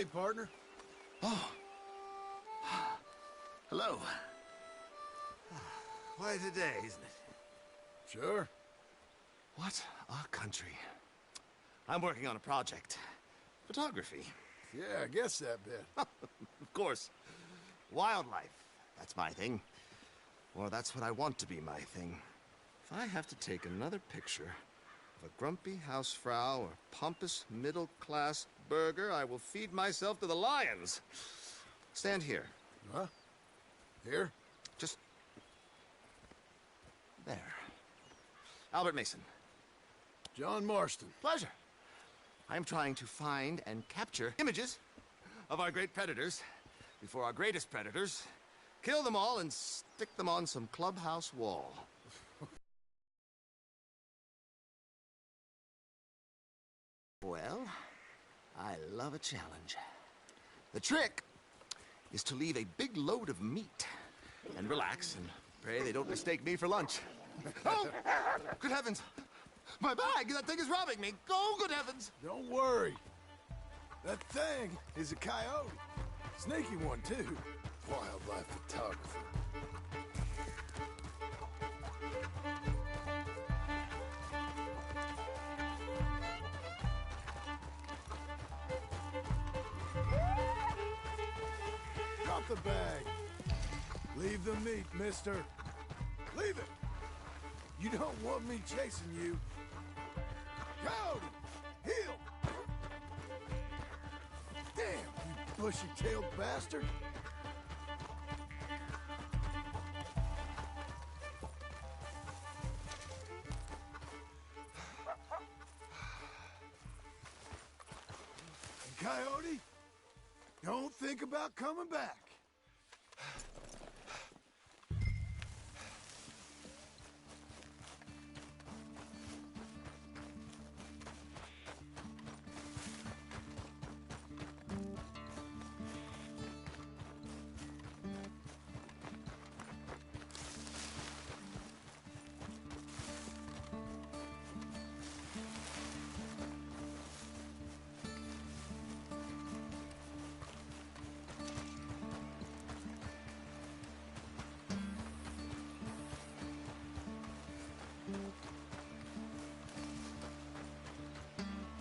Hey, partner. Oh. Hello. Quite a day, isn't it? Sure. What a country. I'm working on a project. Photography. Yeah, I guess that bit. Of course. Wildlife. That's my thing. Or that's what I want to be my thing. If I have to take another picture of a grumpy housefrau or pompous middle-class burger, I will feed myself to the lions. Stand here. Huh? Here? Just... there. Albert Mason. John Marston. Pleasure. I'm trying to find and capture images of our great predators before our greatest predators. Kill them all and stick them on some clubhouse wall. Well, I love a challenge. The trick is to leave a big load of meat and relax and pray they don't mistake me for lunch. Oh, good heavens! My bag! That thing is robbing me! Oh, good heavens! Don't worry. That thing is a coyote. Sneaky one, too. Wildlife photographer. Drop the bag. Leave the meat, mister. Leave it. You don't want me chasing you. Coyote! Heel! Damn, you bushy-tailed bastard! And Coyote, don't think about coming back.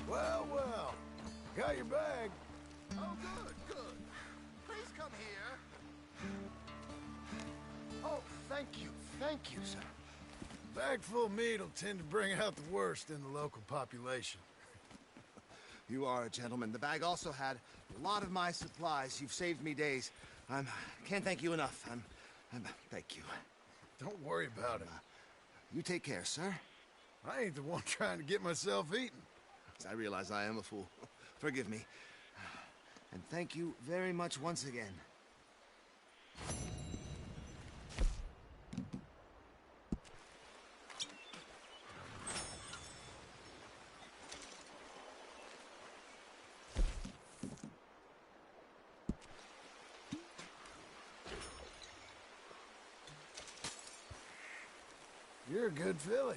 Well, well, got your bag. Oh, good. Please come here. Oh, thank you, sir. Bag full of meat will tend to bring out the worst in the local population. You are a gentleman. The bag also had a lot of my supplies. You've saved me days. Can't thank you enough. Thank you. Don't worry about it. You take care, sir. I ain't the one trying to get myself eaten. I realize I am a fool. Forgive me. And thank you very much once again. You're a good filly.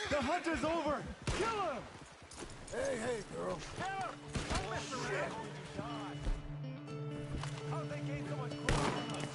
The hunt is over! Kill him! Hey, girl. Help! Don't mess around! How'd they gain so much ground on us?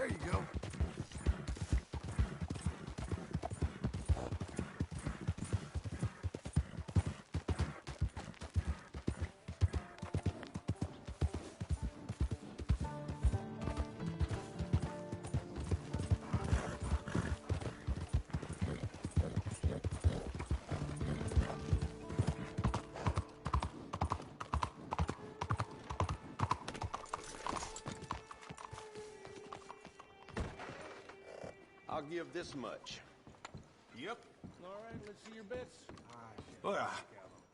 There you go. I'll give this much. Yep. All right, let's see your bets. Well,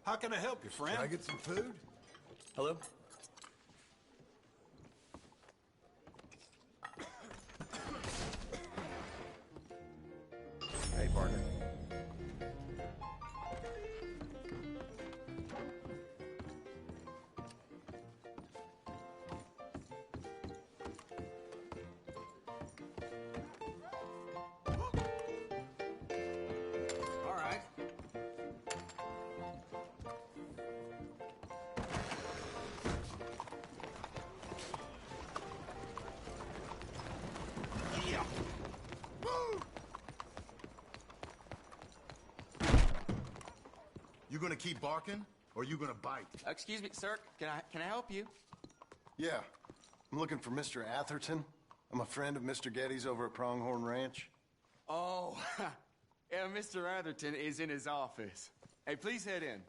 how can I help you, friend? Can I get some food? Hello? Hey, partner. All right. Yeah. Move! You gonna keep barking, or you gonna bite? Excuse me, sir. Can I help you? Yeah. I'm looking for Mr. Atherton. I'm a friend of Mr. Getty's over at Pronghorn Ranch. Oh, yeah, Mr. Atherton is in his office. Hey, please head in.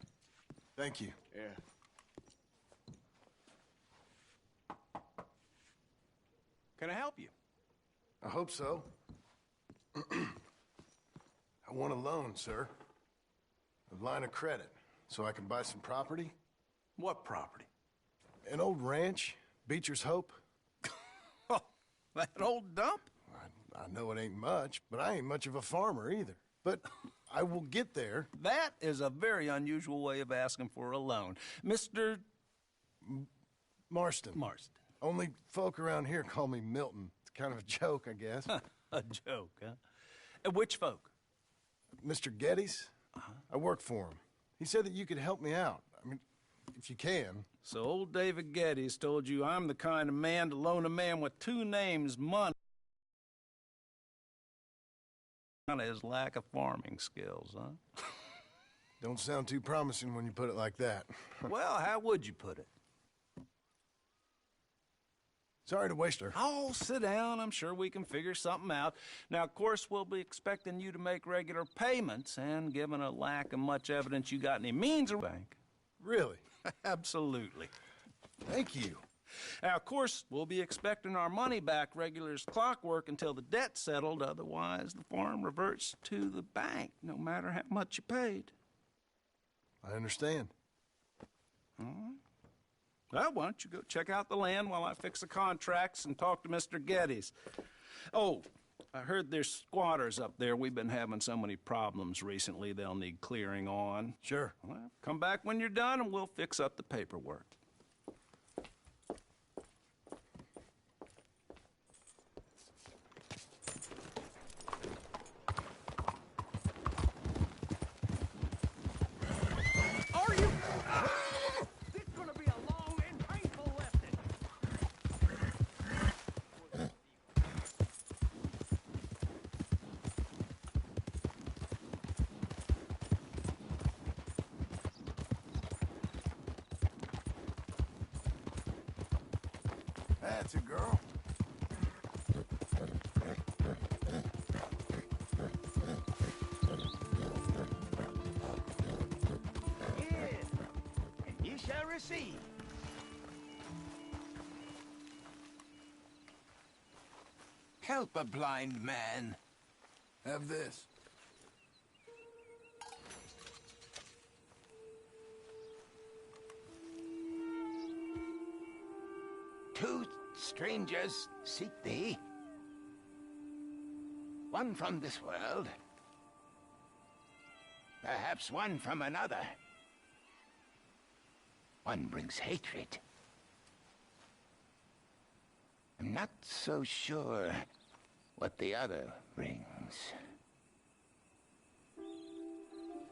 Thank you. Yeah. Can I help you? I hope so. I want a loan, sir. A line of credit, so I can buy some property. What property? An old ranch, Beecher's Hope. Oh, that old dump? I know it ain't much, but I ain't much of a farmer either. But I will get there. That is a very unusual way of asking for a loan. Mr. Marston. Marston. Only folk around here call me Milton. It's kind of a joke, I guess. A joke, huh? And which folk? Mr. Getty's? I work for him. He said that you could help me out. I mean, if you can. So old David Geddes told you I'm the kind of man to loan a man with two names money on his lack of farming skills, huh? Don't sound too promising when you put it like that. Well, how would you put it? Sorry to waste her. Oh, sit down. I'm sure we can figure something out. Now, of course, we'll be expecting you to make regular payments, and given a lack of much evidence you got any means of bank. Really? Absolutely. Thank you. Now, of course, we'll be expecting our money back regular as clockwork until the debt's settled. Otherwise, the farm reverts to the bank, no matter how much you paid. I understand. All right. Well, why don't you go check out the land while I fix the contracts and talk to Mr. Geddes. Oh, I heard there's squatters up there. We've been having so many problems recently, they'll need clearing on. Sure. Well, come back when you're done and we'll fix up the paperwork. Are you? This is gonna be a long and painful lesson. That's a girl. Yes, and you shall receive. Help a blind man. Have this. Two strangers seek thee. One from this world. Perhaps one from another. One brings hatred. I'm not so sure what the other brings.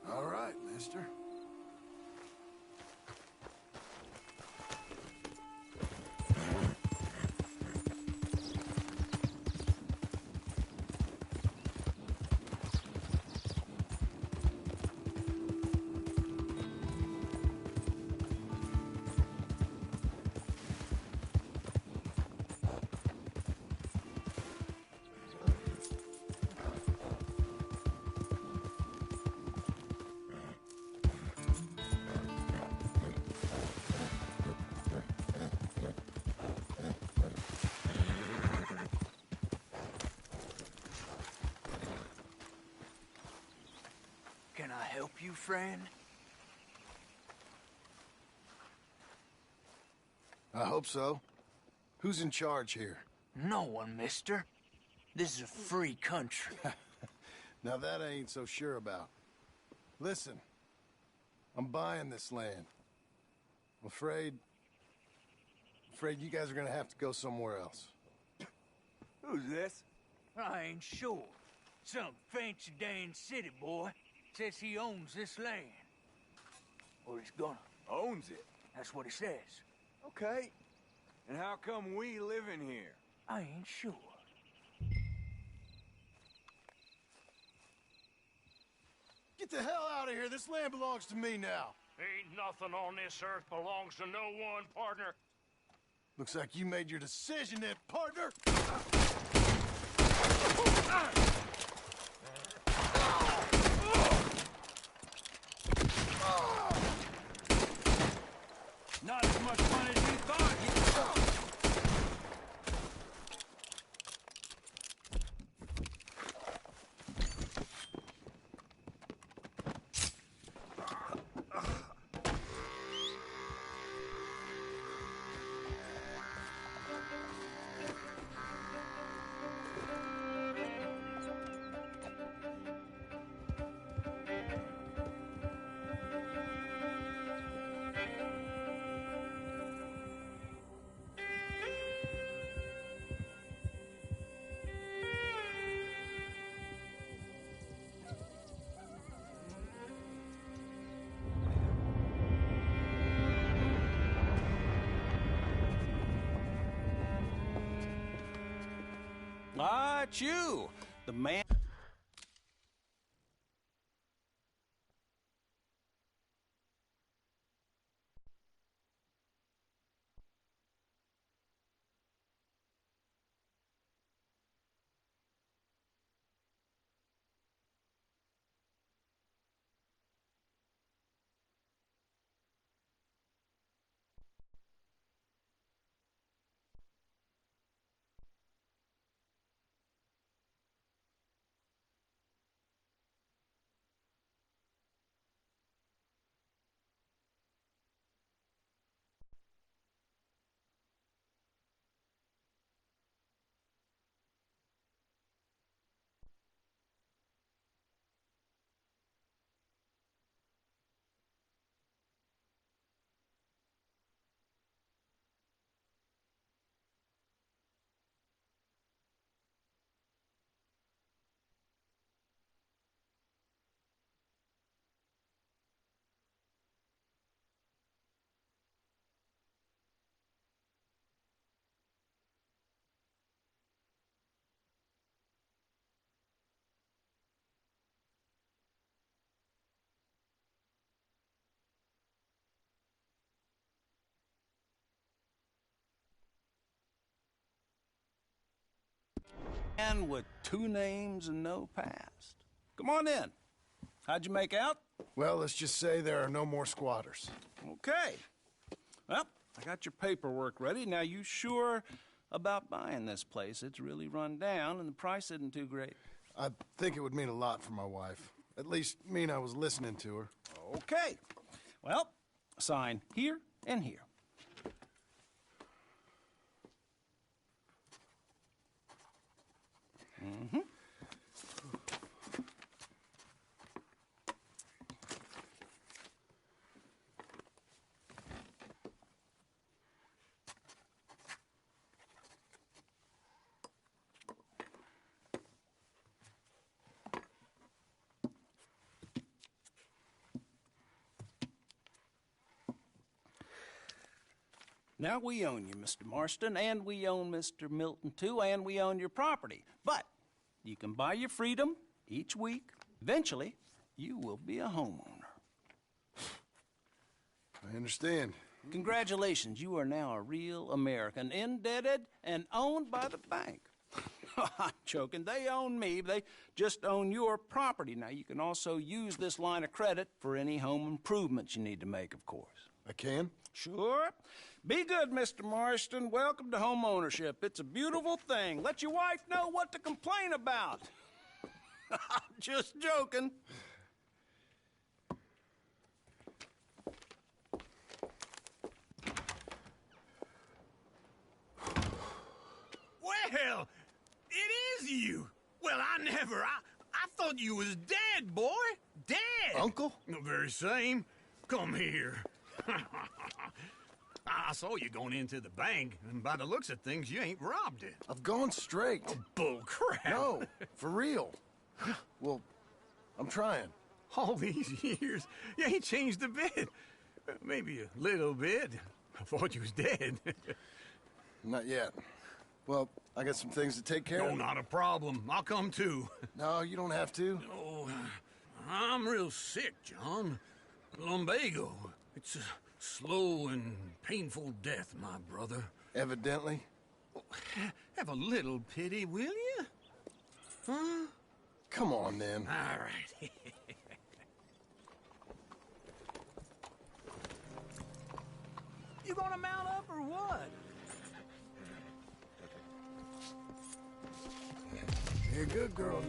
All right, mister. you, friend? I hope so. Who's in charge here? No one, mister. This is a free country. Now that I ain't so sure about. Listen, I'm buying this land. I'm afraid you guys are gonna have to go somewhere else. Who's this? I ain't sure. Some fancy Dan city boy says he owns this land. Or he's gonna. Owns it. That's what he says. Okay. And how come we live in here? I ain't sure. Get the hell out of here. This land belongs to me now. Ain't nothing on this earth belongs to no one, partner. Looks like you made your decision then, partner. Not as much fun as you thought. Ah, it's you, the man. Man with two names and no past. Come on in. How'd you make out? Well, let's just say there are no more squatters. Okay. Well, I got your paperwork ready. Now, you sure about buying this place? It's really run down, and the price isn't too great. I think it would mean a lot for my wife. At least mean I was listening to her. Okay. Well, sign here and here. Mm-hmm. Now, we own you, Mr. Marston, and we own Mr. Milton, too, and we own your property. But you can buy your freedom each week. Eventually, you will be a homeowner. I understand. Congratulations, you are now a real American, indebted and owned by the bank. I'm joking. They own me. They just own your property. Now, you can also use this line of credit for any home improvements you need to make, of course. I can? Sure. Be good, Mr. Marston. Welcome to home ownership. It's a beautiful thing. Let your wife know what to complain about. Just joking. you? Well, I never. I thought you was dead, boy. Dead. Uncle? The very same. Come here. I saw you going into the bank, and by the looks of things, you ain't robbed it. I've gone straight. Oh, bull crap. No, for real. Well, I'm trying. All these years, you ain't changed a bit. Maybe a little bit. I thought you was dead. Not yet. Well, I got some things to take care No, of. not a problem. I'll come too. No, you don't have to. Oh, I'm real sick, John. Lumbago. It's a slow and painful death, my brother. Evidently. Have a little pity, will you? Huh? Come on, then. All right. You gonna mount up or what? You're a good girl.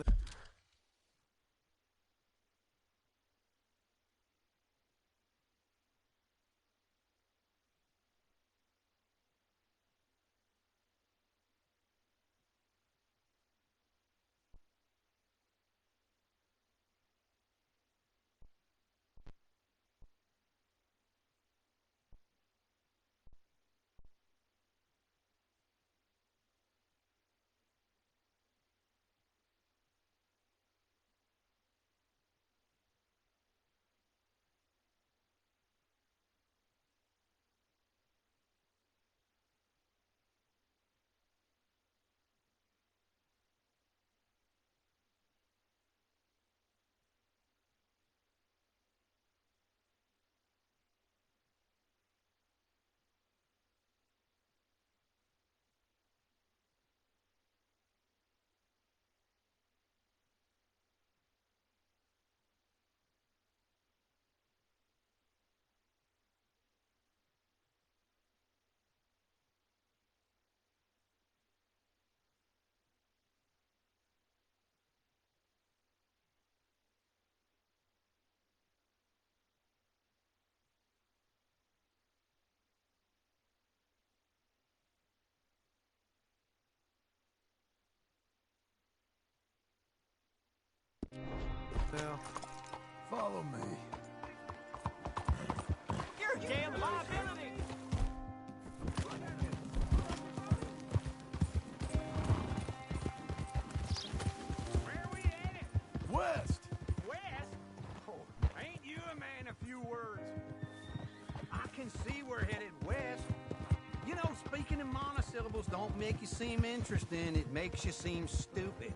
Now, follow me. You're a damn liability. Where are we headed? West! West? Oh, ain't you a man of few words? I can see we're headed west. You know, speaking in monosyllables don't make you seem interesting. It makes you seem stupid.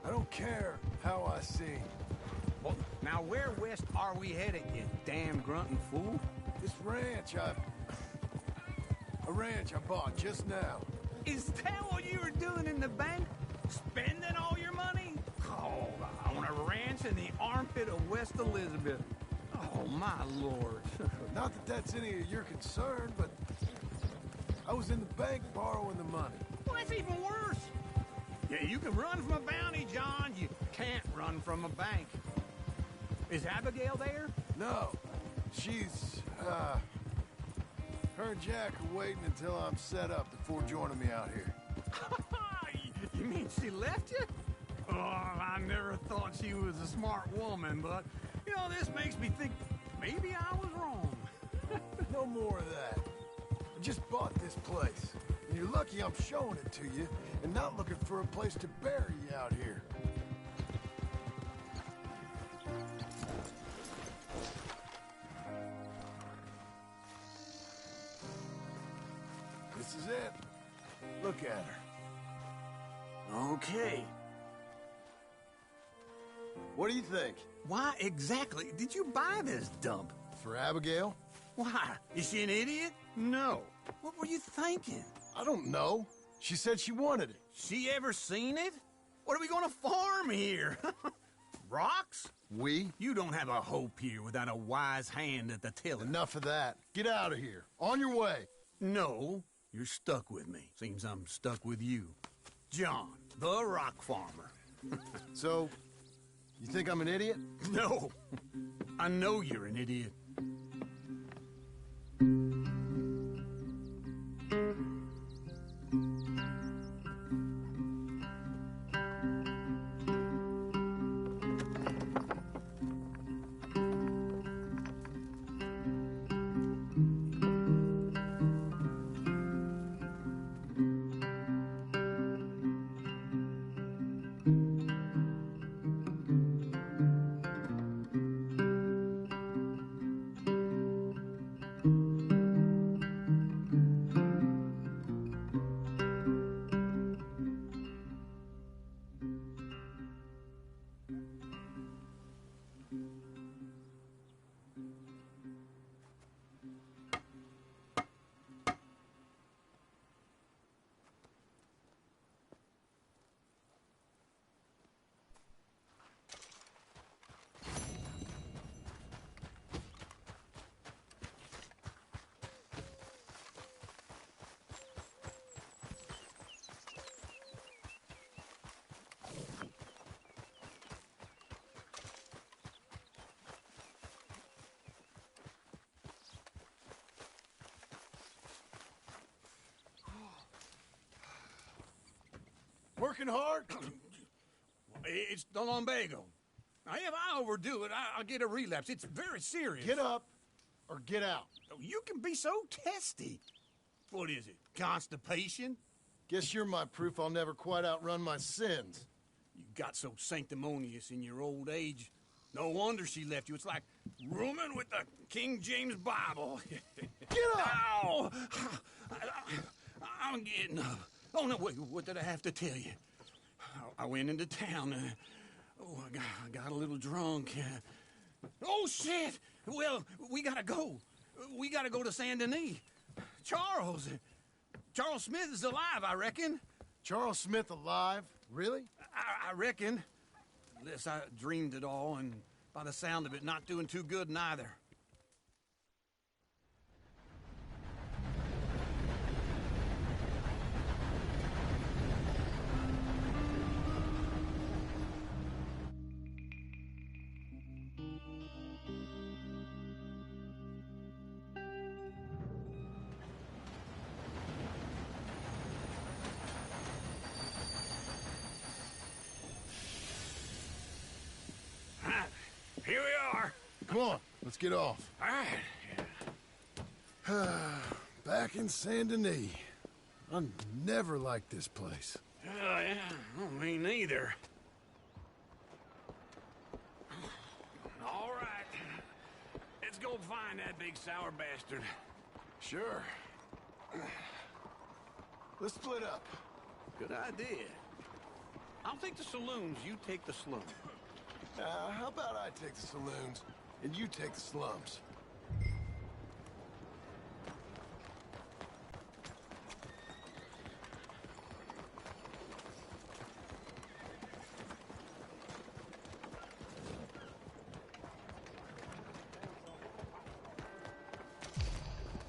I don't care how I see. Well, now where west are we headed, you damn grunting fool? This ranch a ranch I bought just now. Is that what you were doing in the bank? Spending all your money? Oh, on a ranch in the armpit of West Elizabeth. Oh, my lord. Not that that's any of your concern, but I was in the bank borrowing the money. Well, that's even worse. Yeah, you can run from a bounty, John. You can't run from a bank. Is Abigail there? No, she's, her and Jack are waiting until I'm set up before joining me out here. You mean she left you? Oh, I never thought she was a smart woman, but, you know, this makes me think maybe I was wrong. No more of that. I just bought this place, and you're lucky I'm showing it to you and not looking for a place to bury you out here. This is it. Look at her. Okay. What do you think? Why exactly did you buy this dump? For Abigail? Why? Is she an idiot? No. What were you thinking? I don't know. She said she wanted it. She ever seen it? What are we gonna farm here? Rocks? We? You don't have a hope here without a wise hand at the tiller. Enough of that. Get out of here. On your way. No, you're stuck with me. Seems I'm stuck with you. John, the rock farmer. So, you think I'm an idiot? No, I know you're an idiot. working hard? It's the lumbago. Now, if I overdo it, I'll get a relapse. It's very serious. Get up or get out. You can be so testy. What is it, constipation? Guess you're my proof I'll never quite outrun my sins. You got so sanctimonious in your old age. No wonder she left you. It's like rooming with the King James Bible. Get up! Ow! I'm getting up. Oh, no, wait, what did I have to tell you? I went into town. I got a little drunk. Oh, shit! Well, we gotta go. We gotta go to Saint Denis. Charles Smith is alive, I reckon. Charles Smith alive? Really? I reckon. Unless I dreamed it all, and by the sound of it, not doing too good neither. Here we are. Come on, let's get off. All right. Back in Saint Denis. I never liked this place. Yeah, well, me neither. All right. Let's go find that big sour bastard. Sure. Let's split up. Good idea. I'll take the saloons, you take the slums. How about I take the saloons and you take the slums?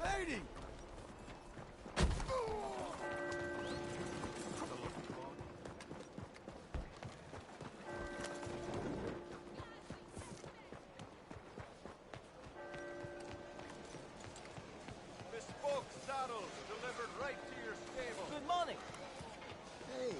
Lady! Bespoke saddles delivered right to your stable. Good morning. Hey.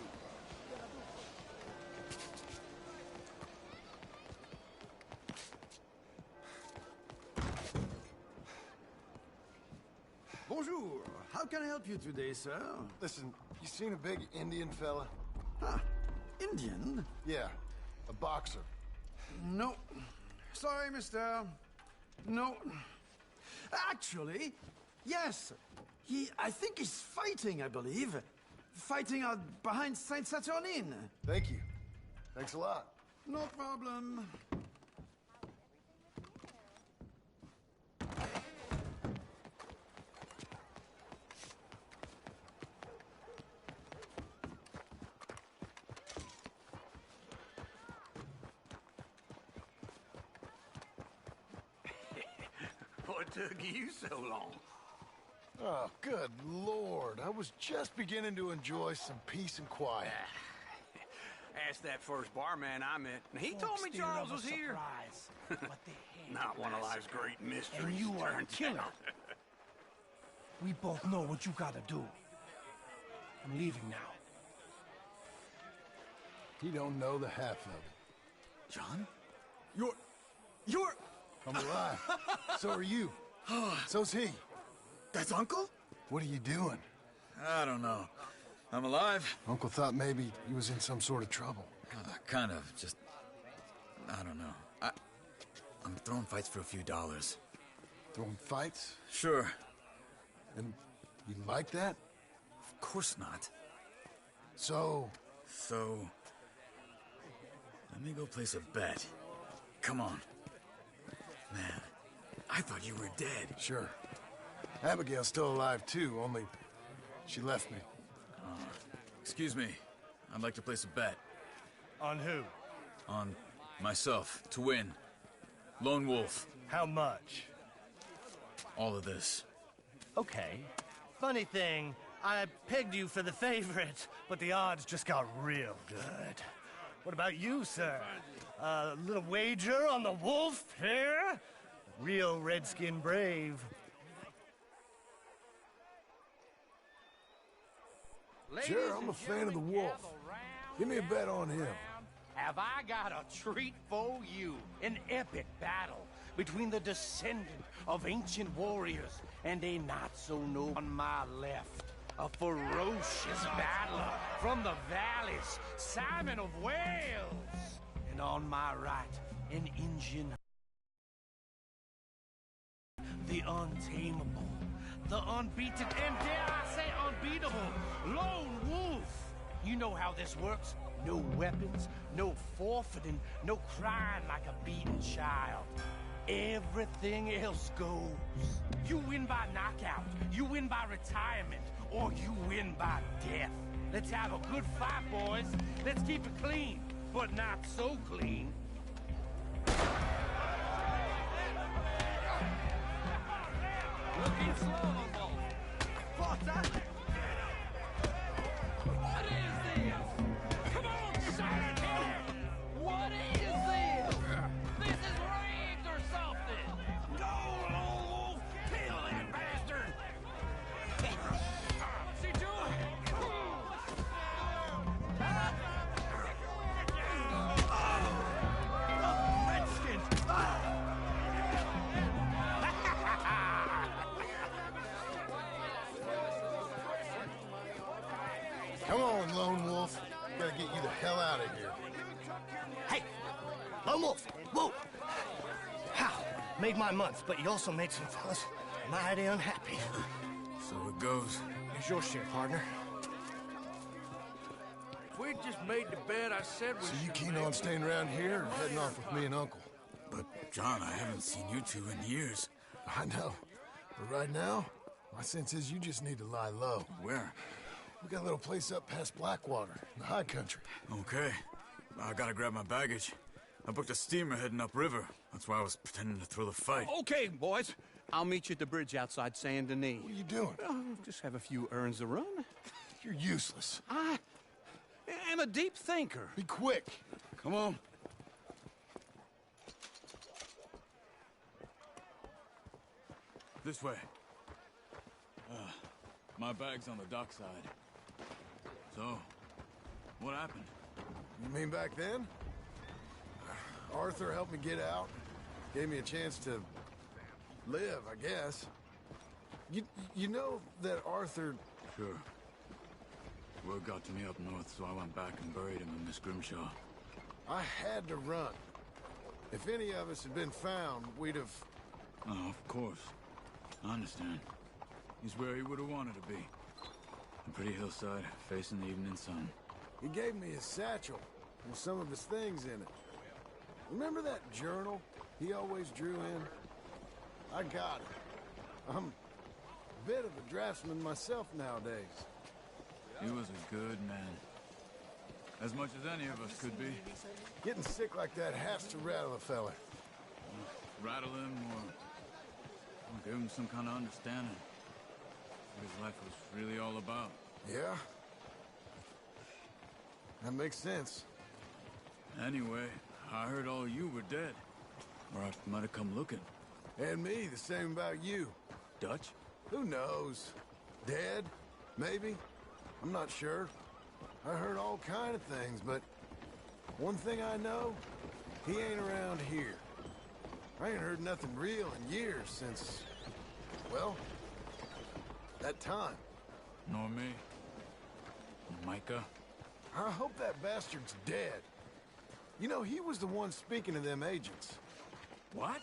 Bonjour. How can I help you today, sir? Listen, you seen a big Indian fella? Huh. Indian? Yeah, a boxer. No. Sorry, mister. No. Actually, yes. I think he's fighting, I believe. Fighting out behind Saint Saturnin. Thank you. Thanks a lot. No problem. What took you so long? Oh, good Lord. I was just beginning to enjoy some peace and quiet. Asked that first barman I met, and he told me Charles was here. Not one of life's great mysteries. And you are a turns killer. out. We both know what you gotta do. I'm leaving now. He don't know the half of it. John? You're... I'm alive. So are you. So's he. That's Uncle? What are you doing? I don't know. I'm alive. Uncle thought maybe he was in some sort of trouble. Kind of. Just... I don't know. I'm throwing fights for a few dollars. Throwing fights? Sure. And you like that? Of course not. So... So... Let me go place a bet. Come on. Man, I thought you were dead. Sure. Abigail's still alive, too, only she left me. Excuse me. I'd like to place a bet. On who? On myself, to win. Lone Wolf. How much? All of this. Okay. Funny thing, I pegged you for the favorite, but the odds just got real good. What about you, sir? A little wager on the wolf here? Real redskin brave. Sure, I'm a fan of the wolf. Give me a bet on him. Have I got a treat for you? An epic battle between the descendant of ancient warriors and a not-so-noble on my left. A ferocious battler from the valleys, Simon of Wales. And on my right, an Injun. The untamable, the unbeaten, and dare I say unbeatable, Lone Wolf. You know how this works. No weapons, no forfeiting, no crying like a beaten child. Everything else goes. You win by knockout, you win by retirement, or you win by death. Let's have a good fight, boys. Let's keep it clean, but not so clean. Looking slow, Bolt. Potter! What is this? Come on, Sergeant! What is this? This is rigged or something! Go, Lone Wolf! Kill that bastard! What's he doing? Redskins! Come on, Lone Wolf. Gotta get you the hell out of here. Hey, Lone Wolf, whoa! How? Made my month, but you also made some fellas mighty unhappy. So it goes. Here's your share, partner. If we just made the bed I said we So you should keen make. on staying around here or heading off with me and Uncle? But, John, I haven't seen you two in years. I know. But right now, my sense is you just need to lie low. Where? We got a little place up past Blackwater, in the high country. Okay. I gotta grab my baggage. I booked a steamer heading upriver. That's why I was pretending to throw the fight. Okay, boys. I'll meet you at the bridge outside Saint Denis. What are you doing? Just have a few errands to run. You're useless. I am a deep thinker. Be quick. Come on. This way. My bag's on the dockside. So, what happened? You mean back then? Arthur helped me get out. Gave me a chance to live, I guess. You know that Arthur... Sure. Word got to me up north, so I went back and buried him in Miss Grimshaw. I had to run. If any of us had been found, we'd have... Oh, of course. I understand. He's where he would have wanted to be. A pretty hillside, facing the evening sun. He gave me his satchel with some of his things in it. Remember that journal he always drew in? I got it. I'm a bit of a draftsman myself nowadays. He was a good man. As much as any of us could be. Getting sick like that has to rattle a fella. Rattle him or give him some kind of understanding. What his life was really all about. Yeah? That makes sense. Anyway, I heard all you were dead. Or I might have come looking. And me, the same about you. Dutch? Who knows? Dead? Maybe? I'm not sure. I heard all kind of things, but one thing I know, he ain't around here. I ain't heard nothing real in years since, well, that time. Nor me. Micah? I hope that bastard's dead. You know, he was the one speaking to them agents. What?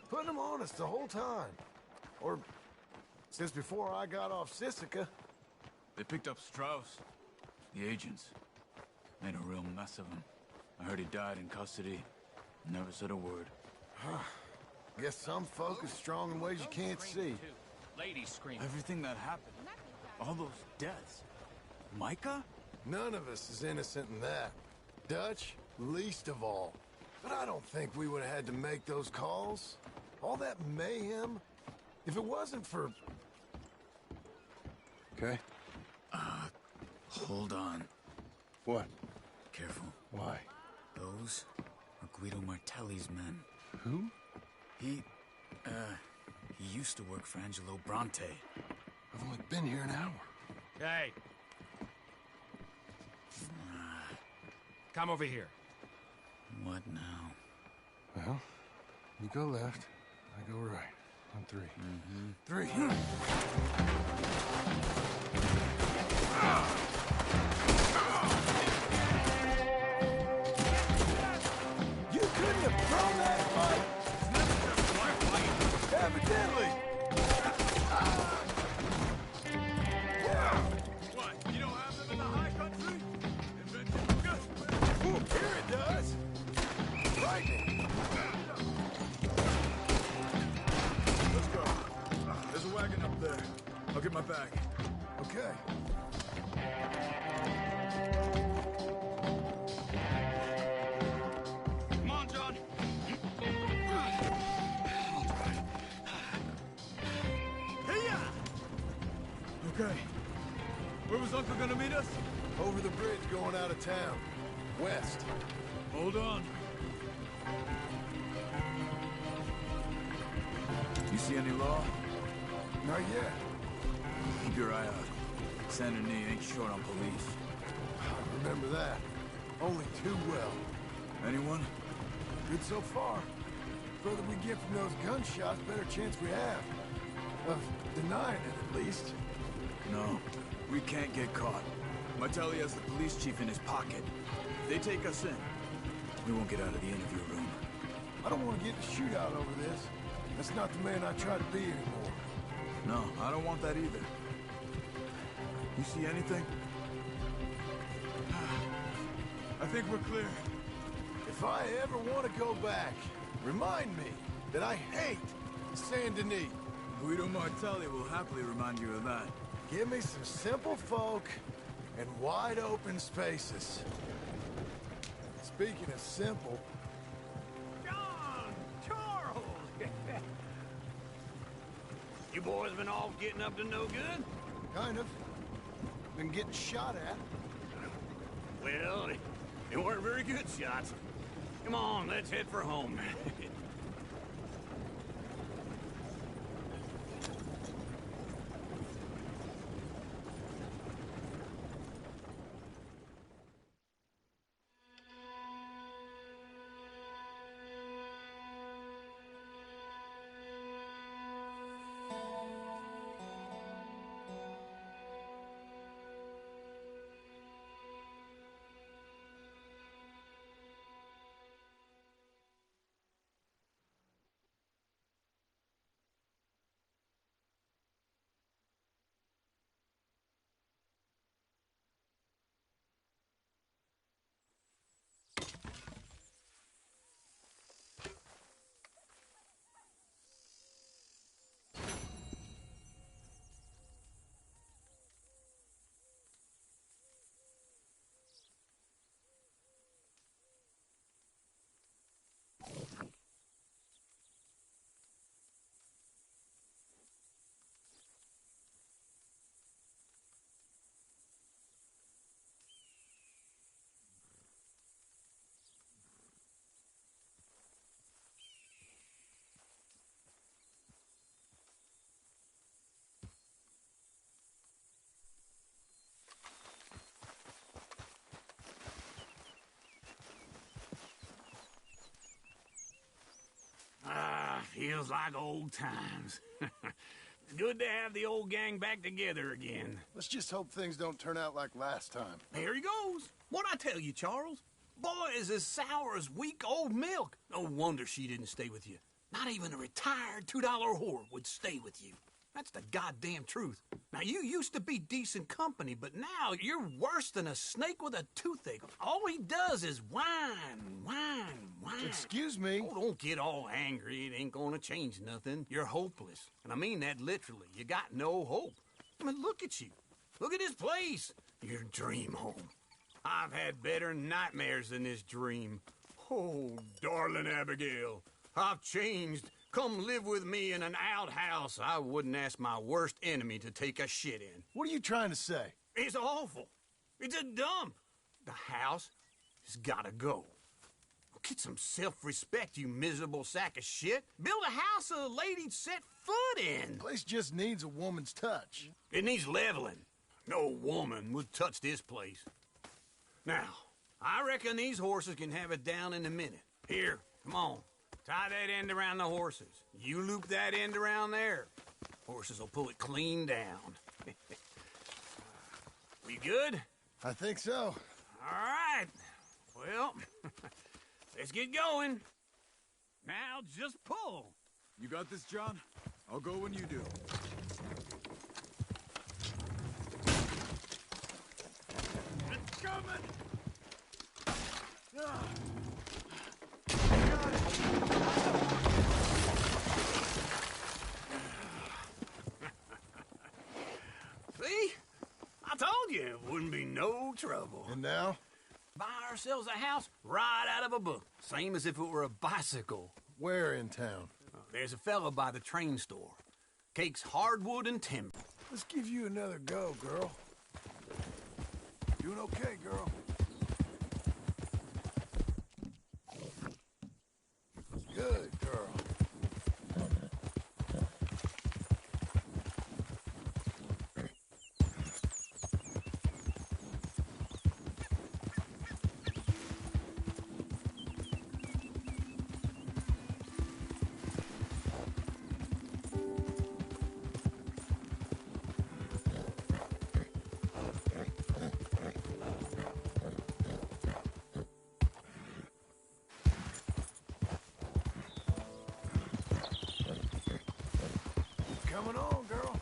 Putting them on us the whole time. Or since before I got off Sisika. They picked up Strauss. The agents. Made a real mess of him. I heard he died in custody. Never said a word. Guess some folk is strong in ways you can't see. Ladies screaming. Everything that happened. All those deaths. Micah? None of us is innocent in that. Dutch, least of all. But I don't think we would have had to make those calls. All that mayhem. If it wasn't for... Okay. Hold on. What? Careful. Why? Those are Guido Martelli's men. Who? He used to work for Angelo Bronte. I've only been here an hour. Hey. Come over here. What now? Well, you go left, I go right. On three. Three. You couldn't have thrown that fight! Evidently! What? You don't have them in the high country? Invention good. Here it does! Lightning! Let's go. There's a wagon up there. I'll get my bag. Okay. Come on, John. Okay. Where was Uncle gonna meet us? Over the bridge going out of town. West. Hold on. You see any law? Not yet. Keep your eye out. Saint Denis ain't short on police. I remember that. Only too well. Anyone? Good so far. Further we get from those gunshots, better chance we have. Of denying it, at least. No. We can't get caught. Martelli has the police chief in his pocket. If they take us in, we won't get out of the interview room. I don't want to get in a shootout over this. That's not the man I try to be anymore. No, I don't want that either. You see anything? I think we're clear. If I ever want to go back, remind me that I hate Saint Denis. Guido Martelli will happily remind you of that. Give me some simple folk and wide open spaces. Speaking of simple... John! Charles! You boys been all getting up to no good? Kind of. Been getting shot at. Well, they weren't very good shots. Come on, let's head for home. Feels like old times. It's good to have the old gang back together again. Let's just hope things don't turn out like last time. There he goes. What'd I tell you, Charles? Boy is as sour as weak old milk. No wonder she didn't stay with you. Not even a retired $2 whore would stay with you. That's the goddamn truth. Now, you used to be decent company, but now you're worse than a snake with a toothache. All he does is whine, whine, whine. Excuse me? Oh, don't get all angry. It ain't gonna change nothing. You're hopeless. And I mean that literally. You got no hope. I mean, look at you. Look at this place. Your dream home. I've had better nightmares than this dream. Oh, darling Abigail, I've changed. Come live with me in an outhouse I wouldn't ask my worst enemy to take a shit in. What are you trying to say? It's awful. It's a dump. The house has gotta go. Get some self-respect, you miserable sack of shit. Build a house a lady'd set foot in. The place just needs a woman's touch. It needs leveling. No woman would touch this place. Now, I reckon these horses can have it down in a minute. Here, come on. Tie that end around the horses. You loop that end around there. Horses will pull it clean down. We good? I think so. All right. Well, let's get going. Now just pull. You got this, John? I'll go when you do. It's coming! See? I told you it wouldn't be no trouble. And now? Buy ourselves a house right out of a book. Same as if it were a bicycle. Where in town? There's a fella by the train store. Cakes hardwood and timber. Let's give you another go, girl. Doing okay, girl. Good girl. Coming on, girl.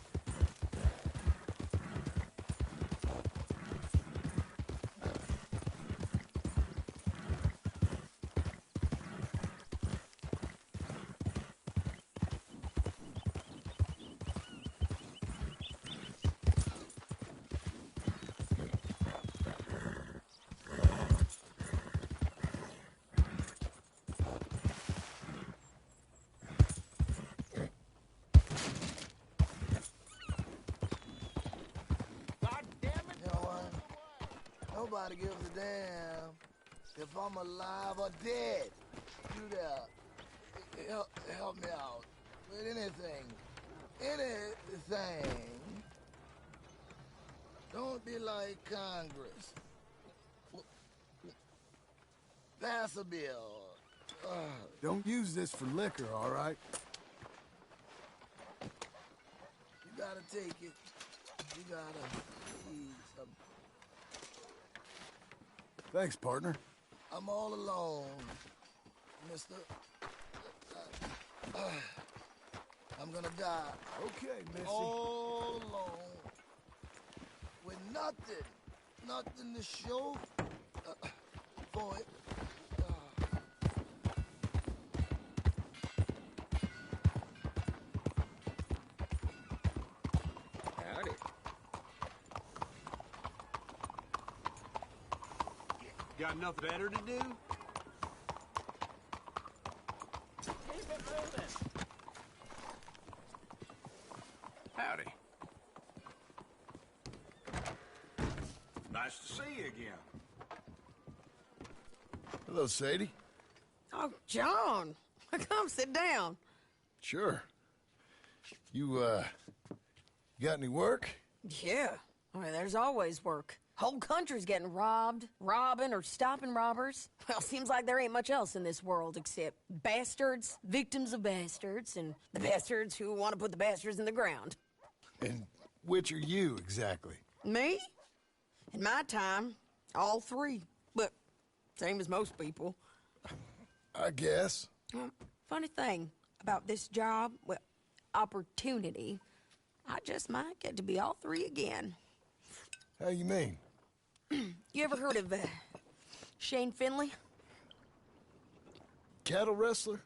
Nobody gives a damn if I'm alive or dead. You there, help me out with anything. Anything. Don't be like Congress. Pass a bill. Don't use this for liquor, all right? You gotta take it. You gotta eat something. Thanks, partner. I'm all alone, mister. I'm gonna die. Okay, Missy. All alone. With nothing. Nothing to show for it. Howdy. Got nothing better to do? Keep it moving. Howdy. Nice to see you again. Hello, Sadie. Oh, John. Come sit down. Sure. You got any work? Yeah. I mean, there's always work. Whole country's getting robbed, robbing, or stopping robbers. Well, seems like there ain't much else in this world except bastards, victims of bastards, and the bastards who want to put the bastards in the ground. And which are you, exactly? Me? In my time, all three. But same as most people. I guess. Funny thing about this job, well, opportunity, I just might get to be all three again. How you mean? You ever heard of Shane Finley? Cattle wrestler?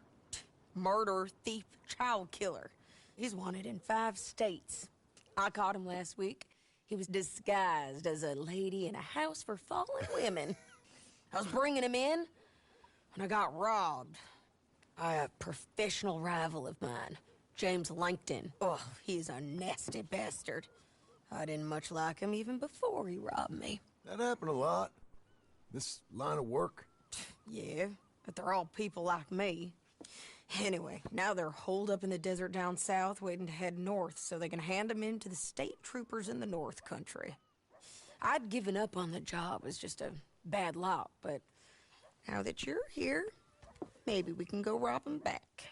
Murderer, thief, child killer. He's wanted in 5 states. I caught him last week. He was disguised as a lady in a house for fallen women. I was bringing him in, and I got robbed by a professional rival of mine, James Langton. Oh, he's a nasty bastard. I didn't much like him even before he robbed me. That happened a lot. This line of work. Yeah, but they're all people like me. Anyway, now they're holed up in the desert down south waiting to head north so they can hand them in to the state troopers in the north country. I'd given up on the job as just a bad luck, but now that you're here, maybe we can go rob him back.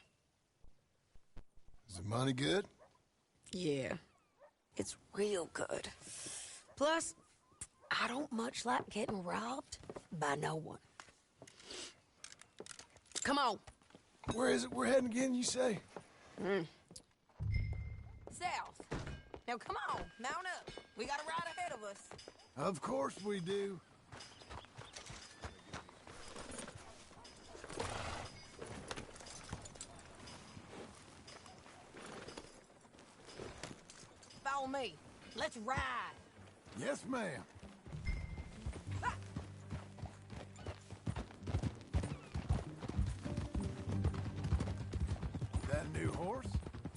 Is the money good? Yeah, it's real good. Plus, I don't much like getting robbed by no one. Come on. Where is it we're heading again, you say? South. Now come on, mount up. We got a ride ahead of us. Of course we do. Follow me. Let's ride. Yes, ma'am. That a new horse?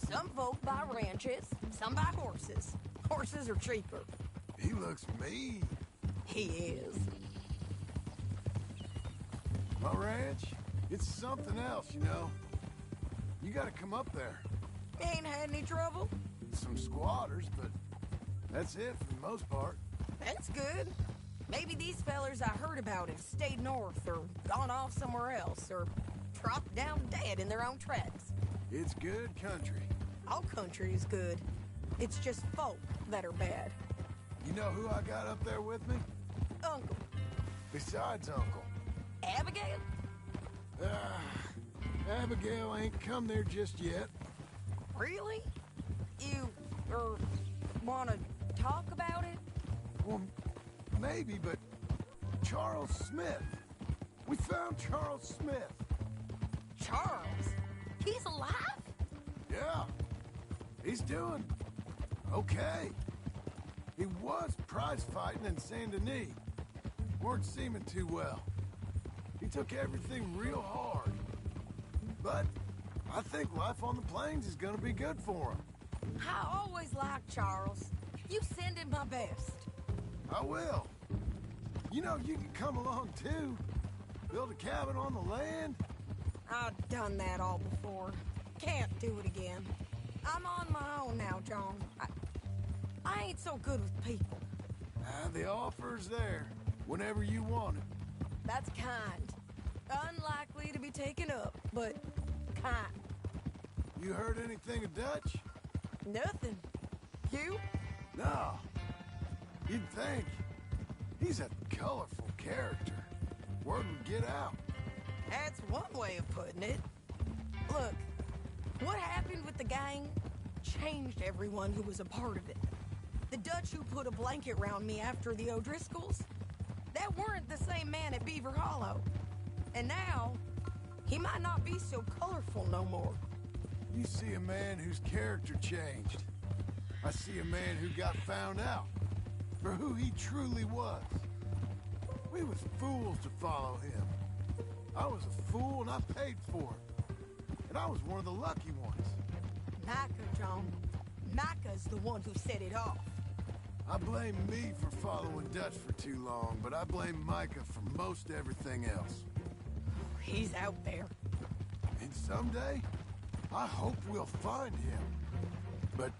Some folk buy ranches, some buy horses. Horses are cheaper. He looks mean. He is. My ranch, it's something else, you know. You gotta come up there. Ain't had any trouble? Some squatters, but that's it for the most part. That's good. Maybe these fellers I heard about have stayed north or gone off somewhere else or dropped down dead in their own tracks. It's good country. All country is good. It's just folk that are bad. You know who I got up there with me? Uncle. Besides Uncle. Abigail? Abigail ain't come there just yet. Really? You, wanna talk about it? Well, maybe, but Charles Smith. We found Charles Smith. Charles? He's alive? Yeah. He's doing okay. He was prize fighting in Saint Denis. Weren't seeming too well. He took everything real hard. But I think life on the plains is gonna be good for him. I always liked Charles. You send him my best. I will. You know, you can come along too. Build a cabin on the land. I've done that all before. Can't do it again. I'm on my own now, John. I ain't so good with people. The offer's there whenever you want it. That's kind. Unlikely to be taken up, but kind. You heard anything of Dutch? Nothing. You? No. You'd think. He's a colorful character. Word would get out. That's one way of putting it. Look, what happened with the gang changed everyone who was a part of it. The Dutch who put a blanket round me after the O'Driscolls, that weren't the same man at Beaver Hollow. And now, he might not be so colorful no more. You see a man whose character changed. I see a man who got found out for who he truly was. We was fools to follow him. I was a fool and I paid for it. And I was one of the lucky ones. Micah, John. Micah's the one who set it off. I blame me for following Dutch for too long, but I blame Micah for most everything else. He's out there. And someday, I hope we'll find him. But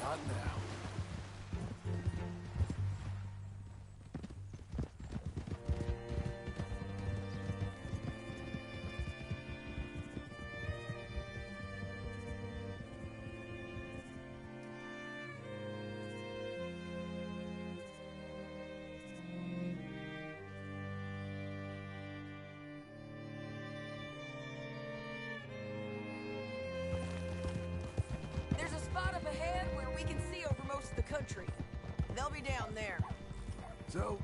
not now. There's a spot up ahead where we can see over most of the country. They'll be down there. So,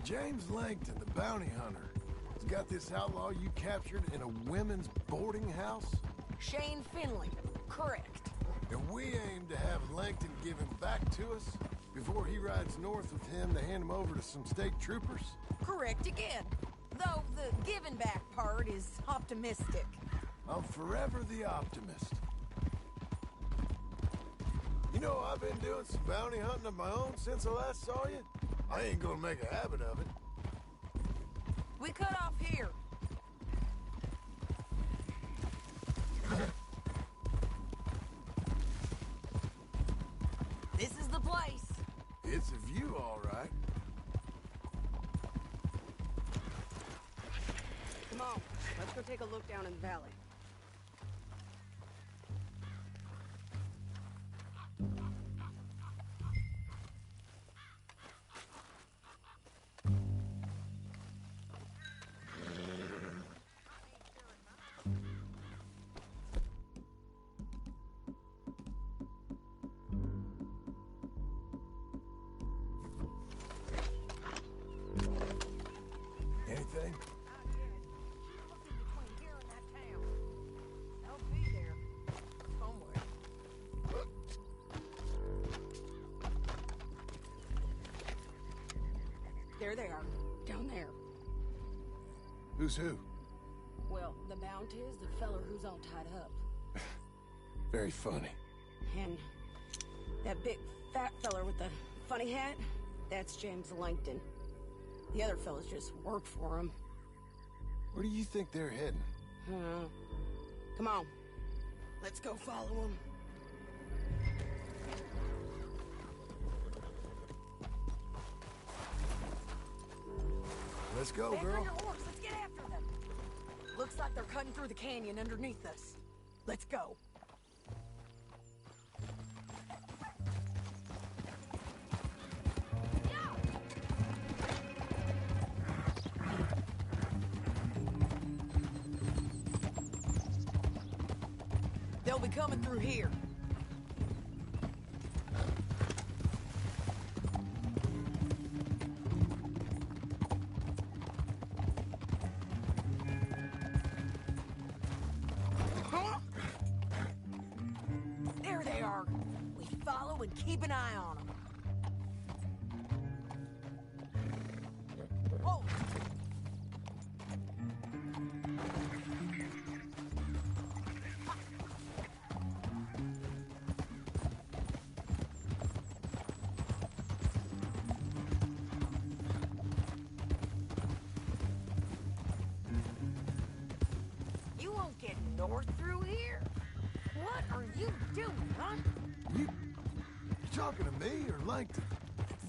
James Langton, the bounty hunter, has got this outlaw you captured in a women's boarding house? Shane Finley. Correct. And we aim to have Langton give him back to us before he rides north with him to hand him over to some state troopers? Correct again. Though the giving back part is optimistic. I'm forever the optimist. You know, I've been doing some bounty hunting of my own since I last saw you. I ain't gonna make a habit of it. We cut off here. This is the place. It's a view, all right. Come on, let's go take a look down in the valley. Anything? There they are, down there. Who's who? Well, the Mount is the feller who's all tied up. Very funny. And that big fat feller with the funny hat, that's James Langton. The other fellas just work for him. Where do you think they're heading? Come on, let's go follow them. Let's go, Back girl. on your horse, let's get after them. Looks like they're cutting through the canyon underneath us. Let's go. They'll be coming through here. There they are. We follow and keep an eye on them. Oh! You won't get north through here. What are you doing, huh? You talking to me or Langton?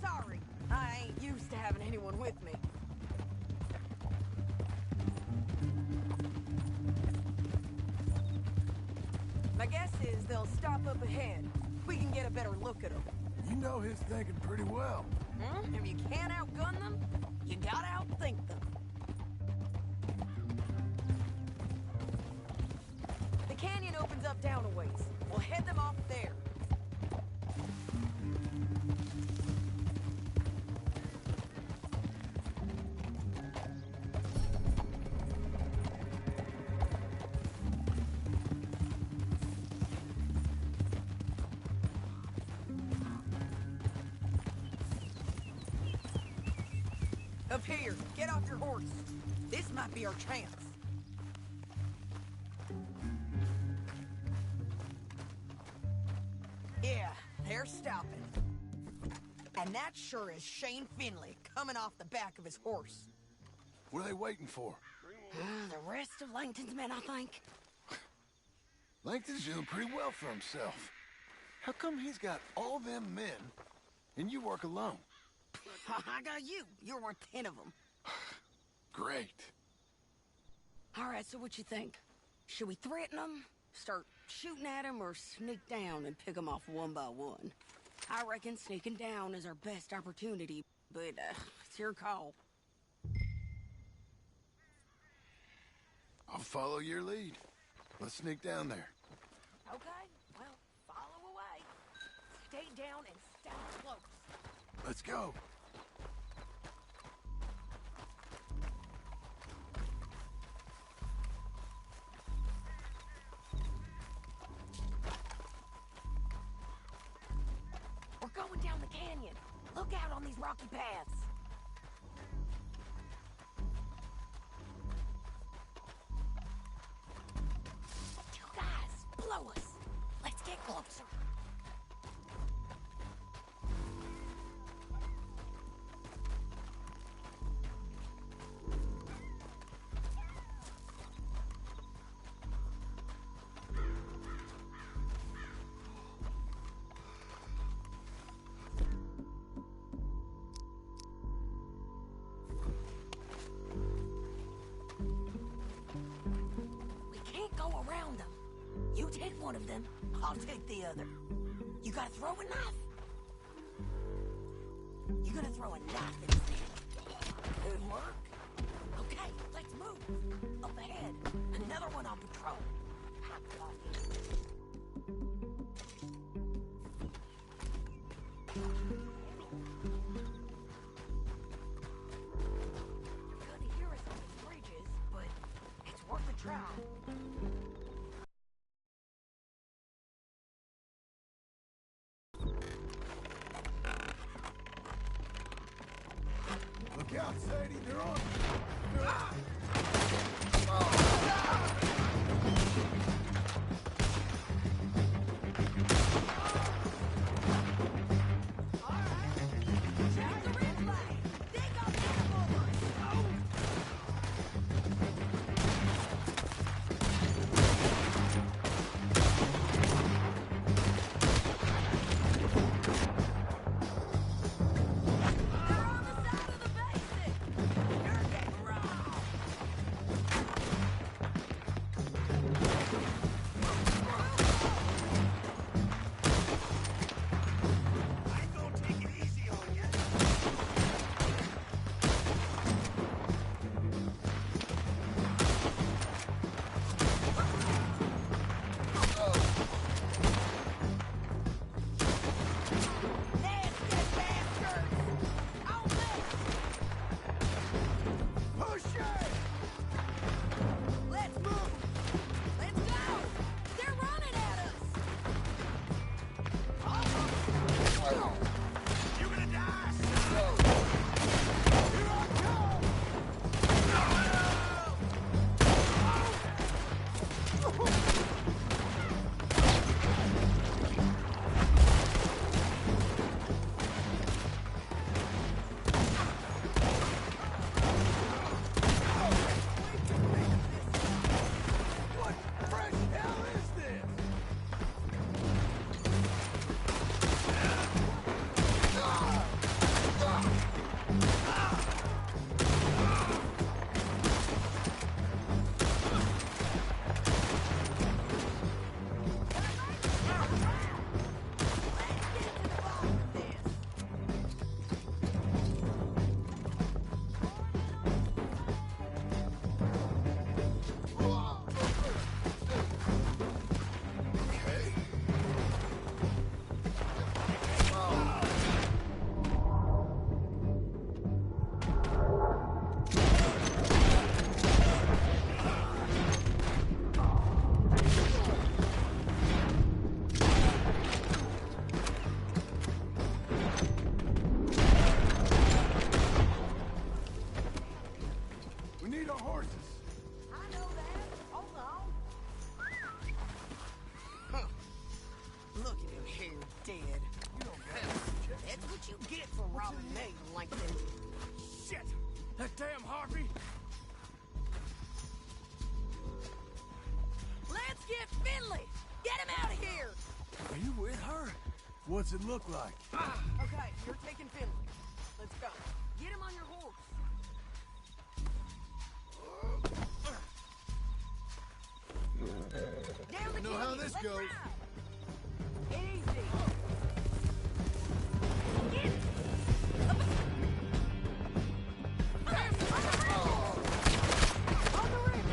Sorry, I ain't used to having anyone with me. My guess is they'll stop up ahead. We can get a better look at them. You know his thinking pretty well. If you can't outgun them, you gotta outthink them. The canyon opens up down a ways. We'll head them off there. Up here, get off your horse. This might be our chance. Yeah, they're stopping. And that sure is Shane Finley coming off the back of his horse. What are they waiting for? The rest of Langton's men, I think. Langton's doing pretty well for himself. How come he's got all them men and you work alone? I got you. You're worth 10 of them. Great. All right, so what you think? Should we threaten them, start shooting at them, or sneak down and pick them off one by one? I reckon sneaking down is our best opportunity, but it's your call. I'll follow your lead. Let's sneak down there. Okay, well, follow away. Stay down and stay close. Let's go. We're going down the canyon. Look out on these rocky paths. You guys, blow us. Let's get closer. one of them, I'll take the other. You got a throwing knife? You're gonna throw a knife instead. Good work. Okay, let's move. Up ahead, another one on patrol. Hot coffee. Couldn't hear us on the bridges, but it's worth a try. Look out, Sadie, they're on. What's it look like? Okay, you're taking Finley. Let's go. Get him on your horse. Down the You know how this Let's goes. ride. Easy. Get it. On the rim.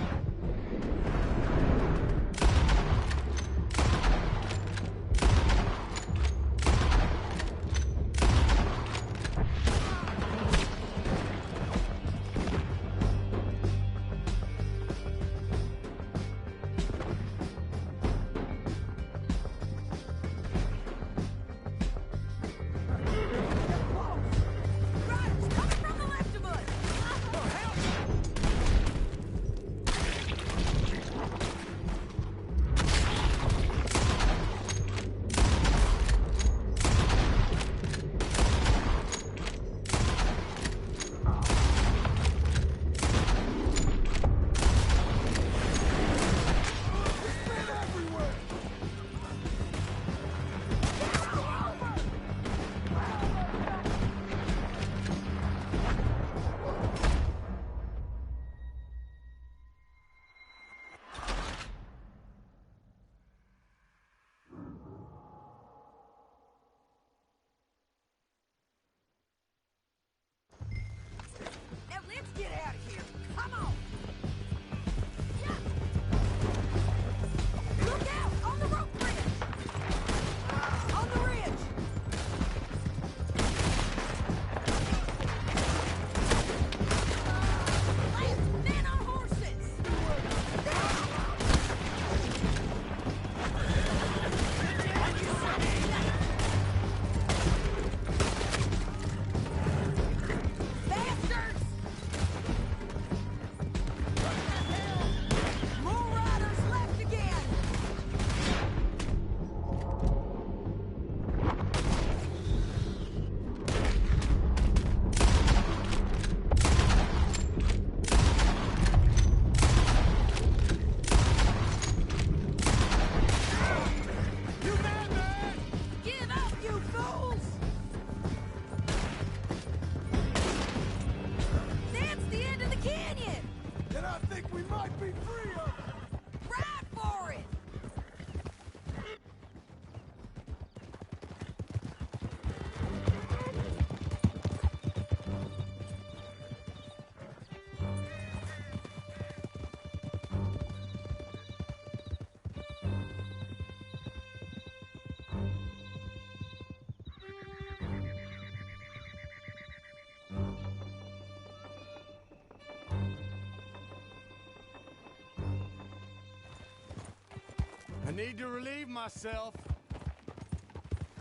I need to relieve myself.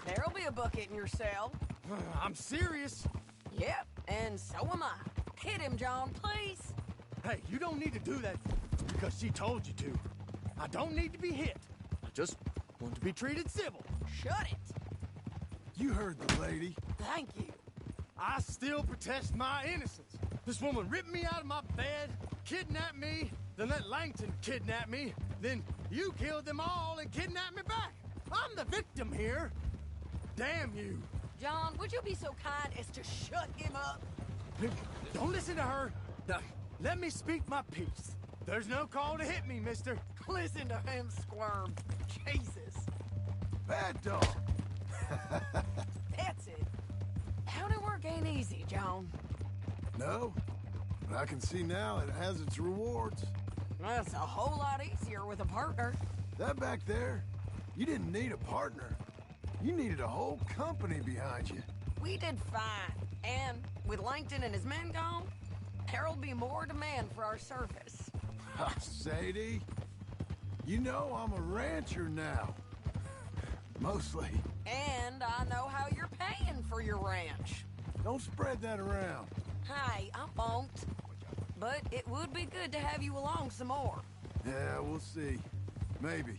There'll be a bucket in your cell. I'm serious. Yep, and so am I. Hit him, John, please. Hey, you don't need to do that because she told you to. I don't need to be hit. I just want to be treated civil. Shut it. You heard the lady. Thank you. I still protest my innocence. This woman ripped me out of my bed, kidnapped me, then let Langton kidnap me, then you killed them all and kidnapped me back. I'm the victim here. Damn you. John, would you be so kind as to shut him up? Don't listen to her. Now, let me speak my piece. There's no call to hit me, mister. Listen to him squirm. Jesus. Bad dog. That's it. County work ain't easy, John. No, but I can see now it has its rewards. That's a whole lot easier with a partner. That back there, you didn't need a partner. You needed a whole company behind you. We did fine. And with Langton and his men gone, there'll be more demand for our service. Sadie, you know I'm a rancher now. Mostly. And I know how you're paying for your ranch. Don't spread that around. Hey, I won't. But it would be good to have you along some more. Yeah, we'll see. Maybe.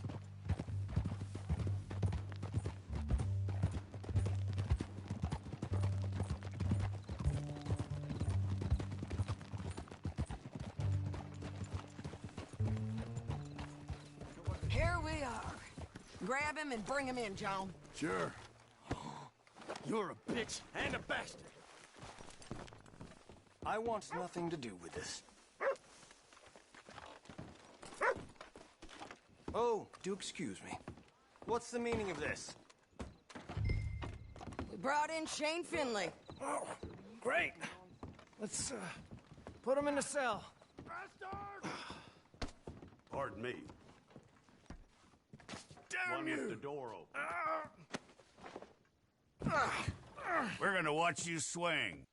Here we are. Grab him and bring him in, John. Sure. You're a bitch and a bastard. I want nothing to do with this. Oh, do excuse me. What's the meaning of this? We brought in Shane Finley. Oh, great. Let's, put him in the cell. Pardon me. Damn One you! with the door open. We're gonna watch you swing.